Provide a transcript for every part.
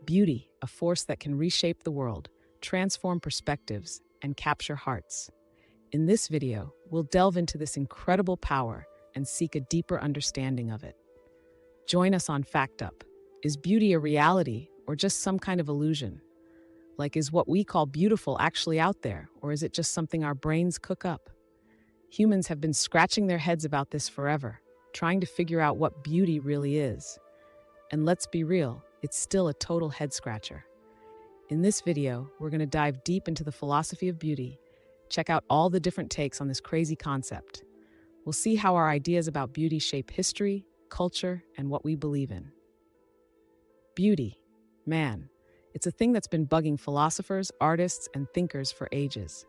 Beauty, a force that can reshape the world, transform perspectives, and capture hearts. In this video, we'll delve into this incredible power and seek a deeper understanding of it. Join us on FactUp. Is beauty a reality or just some kind of illusion? Like, is what we call beautiful actually out there, or is it just something our brains cook up? Humans have been scratching their heads about this forever, trying to figure out what beauty really is. And let's be real, it's still a total head scratcher. In this video, we're going to dive deep into the philosophy of beauty, check out all the different takes on this crazy concept. We'll see how our ideas about beauty shape history, culture, and what we believe in. Beauty, man, it's a thing that's been bugging philosophers, artists, and thinkers for ages.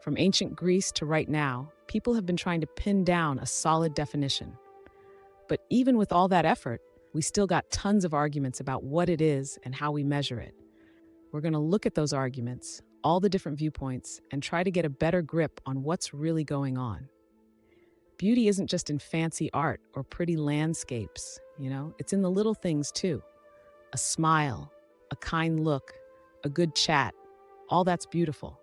From ancient Greece to right now, people have been trying to pin down a solid definition. But even with all that effort, we still got tons of arguments about what it is and how we measure it. We're going to look at those arguments, all the different viewpoints, and try to get a better grip on what's really going on. Beauty isn't just in fancy art or pretty landscapes, it's in the little things too. A smile, a kind look, a good chat, all that's beautiful.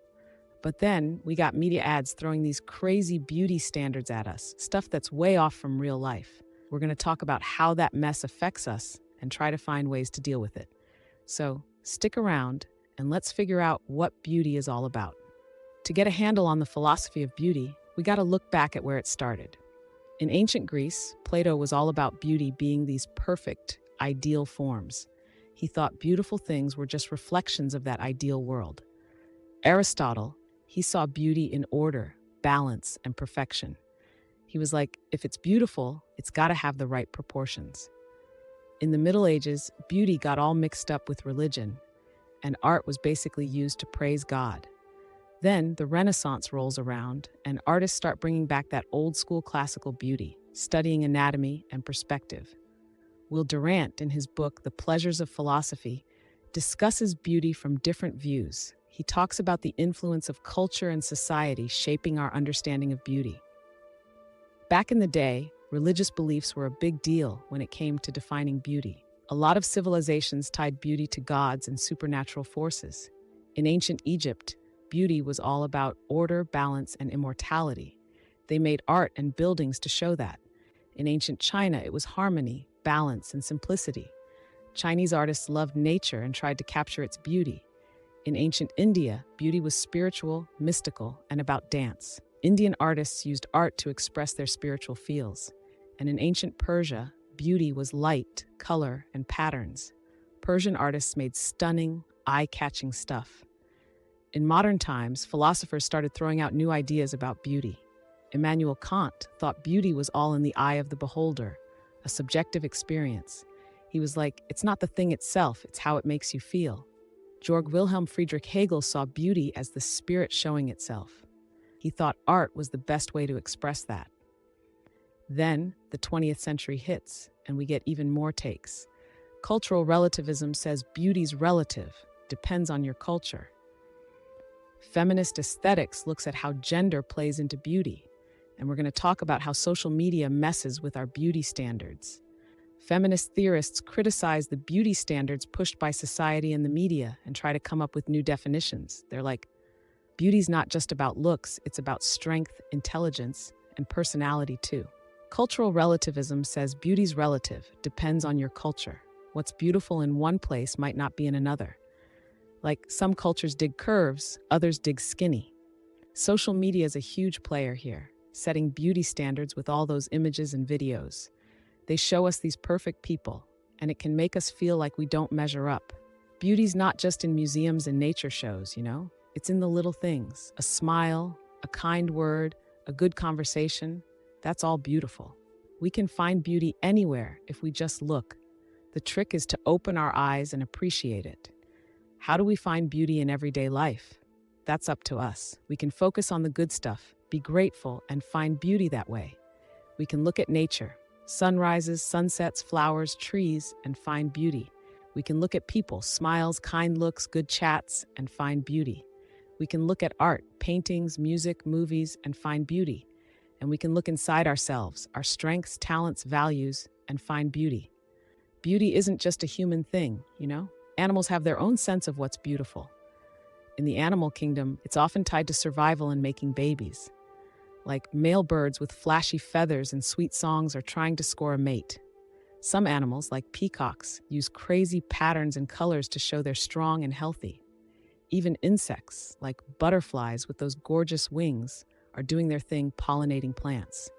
But then we got media ads throwing these crazy beauty standards at us, stuff that's way off from real life. We're going to talk about how that mess affects us and try to find ways to deal with it. So stick around and let's figure out what beauty is all about. To get a handle on the philosophy of beauty, we got to look back at where it started. In ancient Greece, Plato was all about beauty being these perfect, ideal forms. He thought beautiful things were just reflections of that ideal world. Aristotle, he saw beauty in order, balance, and perfection. He was like, if it's beautiful, it's got to have the right proportions. In the Middle Ages, beauty got all mixed up with religion, and art was basically used to praise God. Then the Renaissance rolls around, and artists start bringing back that old-school classical beauty, studying anatomy and perspective. Will Durant, in his book The Pleasures of Philosophy, discusses beauty from different views. He talks about the influence of culture and society shaping our understanding of beauty. Back in the day, religious beliefs were a big deal when it came to defining beauty. A lot of civilizations tied beauty to gods and supernatural forces. In ancient Egypt, beauty was all about order, balance, and immortality. They made art and buildings to show that. In ancient China, it was harmony, balance, and simplicity. Chinese artists loved nature and tried to capture its beauty. In ancient India, beauty was spiritual, mystical, and about dance. Indian artists used art to express their spiritual feels. And in ancient Persia, beauty was light, color, and patterns. Persian artists made stunning, eye-catching stuff. In modern times, philosophers started throwing out new ideas about beauty. Immanuel Kant thought beauty was all in the eye of the beholder, a subjective experience. He was like, it's not the thing itself, it's how it makes you feel. Georg Wilhelm Friedrich Hegel saw beauty as the spirit showing itself. He thought art was the best way to express that. Then the 20th century hits, and we get even more takes. Cultural relativism says beauty's relative, depends on your culture. Feminist aesthetics looks at how gender plays into beauty, and we're going to talk about how social media messes with our beauty standards. Feminist theorists criticize the beauty standards pushed by society and the media and try to come up with new definitions. They're like, beauty's not just about looks, it's about strength, intelligence, and personality too. Cultural relativism says beauty's relative, depends on your culture. What's beautiful in one place might not be in another. Like, some cultures dig curves, others dig skinny. Social media is a huge player here, setting beauty standards with all those images and videos. They show us these perfect people, and it can make us feel like we don't measure up. Beauty's not just in museums and nature shows, It's in the little things. A smile, a kind word, a good conversation. That's all beautiful. We can find beauty anywhere if we just look. The trick is to open our eyes and appreciate it. How do we find beauty in everyday life? That's up to us. We can focus on the good stuff, be grateful, and find beauty that way. We can look at nature, sunrises, sunsets, flowers, trees, and find beauty. We can look at people, smiles, kind looks, good chats, and find beauty. We can look at art, paintings, music, movies, and find beauty. And we can look inside ourselves, our strengths, talents, values, and find beauty. Beauty isn't just a human thing, Animals have their own sense of what's beautiful. In the animal kingdom, it's often tied to survival and making babies. Like male birds with flashy feathers and sweet songs are trying to score a mate. Some animals, like peacocks, use crazy patterns and colors to show they're strong and healthy. Even insects, like butterflies with those gorgeous wings, are doing their thing pollinating plants.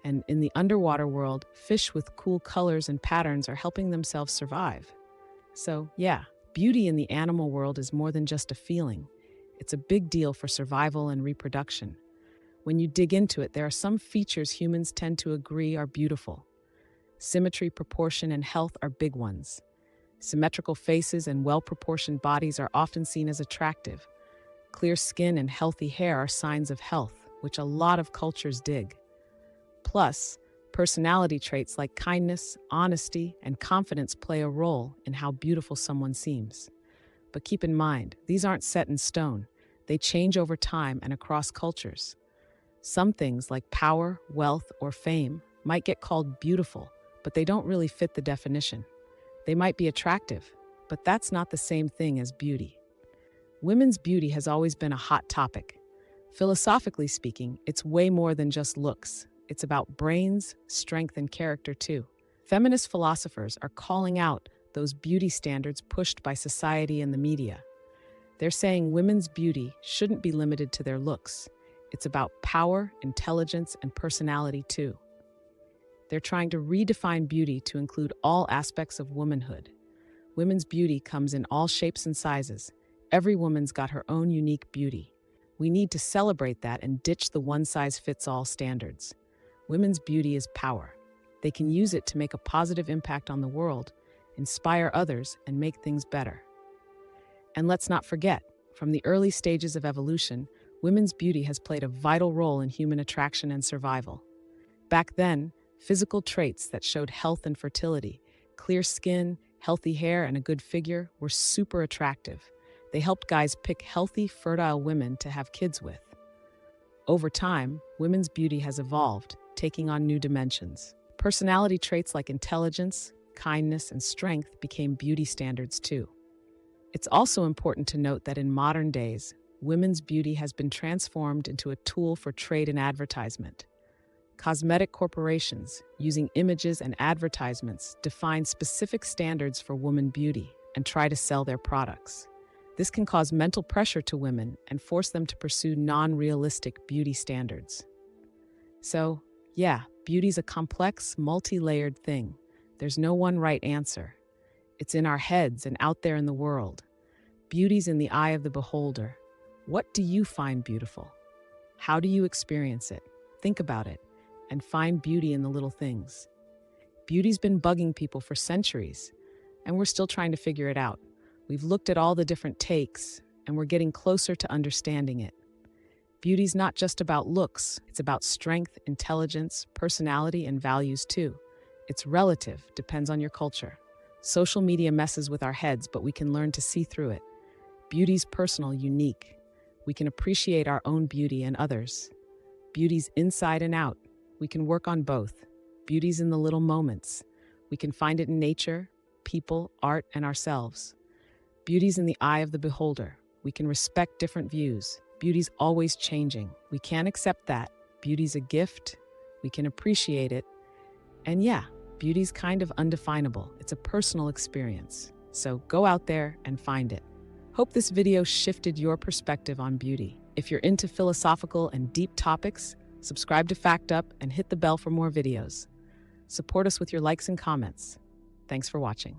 And in the underwater world, fish with cool colors and patterns are helping themselves survive. So, yeah, beauty in the animal world is more than just a feeling. It's a big deal for survival and reproduction. When you dig into it, there are some features humans tend to agree are beautiful. Symmetry, proportion, and health are big ones. Symmetrical faces and well-proportioned bodies are often seen as attractive. Clear skin and healthy hair are signs of health, which a lot of cultures dig. Plus, personality traits like kindness, honesty, and confidence play a role in how beautiful someone seems. But keep in mind, these aren't set in stone. They change over time and across cultures. Some things like power, wealth, or fame might get called beautiful, but they don't really fit the definition. They might be attractive, but that's not the same thing as beauty. Women's beauty has always been a hot topic. Philosophically speaking, it's way more than just looks. It's about brains, strength, and character too. Feminist philosophers are calling out those beauty standards pushed by society and the media. They're saying women's beauty shouldn't be limited to their looks. It's about power, intelligence, and personality too. They're trying to redefine beauty to include all aspects of womanhood. Women's beauty comes in all shapes and sizes. Every woman's got her own unique beauty. We need to celebrate that and ditch the one-size-fits-all standards. Women's beauty is power. They can use it to make a positive impact on the world, inspire others, and make things better. And let's not forget, from the early stages of evolution, women's beauty has played a vital role in human attraction and survival. Back then, physical traits that showed health and fertility, clear skin, healthy hair, and a good figure were super attractive. They helped guys pick healthy, fertile women to have kids with. Over time, women's beauty has evolved, taking on new dimensions. Personality traits like intelligence, kindness, and strength became beauty standards too. It's also important to note that in modern days, women's beauty has been transformed into a tool for trade and advertisement. Cosmetic corporations, using images and advertisements, define specific standards for woman beauty and try to sell their products. This can cause mental pressure to women and force them to pursue non-realistic beauty standards. So, yeah, beauty's a complex, multi-layered thing. There's no one right answer. It's in our heads and out there in the world. Beauty's in the eye of the beholder. What do you find beautiful? How do you experience it? Think about it, and find beauty in the little things. Beauty's been bugging people for centuries, and we're still trying to figure it out. We've looked at all the different takes, and we're getting closer to understanding it. Beauty's not just about looks, it's about strength, intelligence, personality, and values too. It's relative, depends on your culture. Social media messes with our heads, but we can learn to see through it. Beauty's personal, unique. We can appreciate our own beauty and others. Beauty's inside and out. We can work on both. Beauty's in the little moments. We can find it in nature, people, art, and ourselves. Beauty's in the eye of the beholder. We can respect different views. Beauty's always changing. We can't accept that. Beauty's a gift. We can appreciate it. And yeah, beauty's kind of undefinable. It's a personal experience. So go out there and find it. Hope this video shifted your perspective on beauty. If you're into philosophical and deep topics, subscribe to FactUp and hit the bell for more videos. Support us with your likes and comments. Thanks for watching.